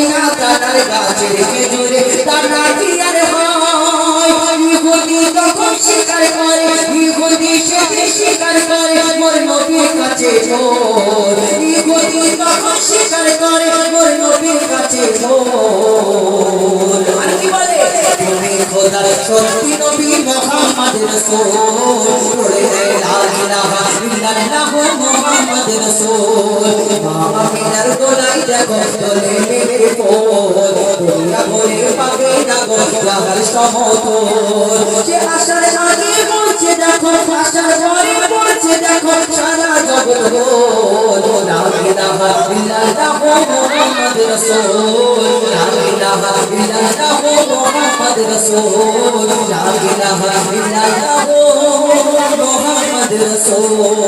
বিনা দানার গাছের খেজুরে দানা কি আর হয় ইহুদি তখন স্বীকার করে ইহুদি সেটি স্বীকার করে মোর নবীর কাছে মোর ইহুদি তখন স্বীকার করে মোর নবীর কাছে মোর আর কি বলে তুমি খোদার সত্যি নবী মুহাম্মদ রাসূল পড়ে লা ইলাহা ইল্লাল্লাহ মুহাম্মদ রাসূল বাবা মিনার দোলাই দেখো তোলে মেরে পোল দুনিয়া ভরে পাবে না গো লাগার সমতল যে আশার আগে পৌঁছে দেখো আশার পরে পৌঁছে দেখো সারা জগৎ গোল লা ইলাহা ইল্লাল্লাহ মুহাম্মদ রাসূল লা ইলাহা ইল্লাল্লাহ মুহাম্মদ রাসূল লা ইলাহা ইল্লাল্লাহ মুহাম্মদ রাসূল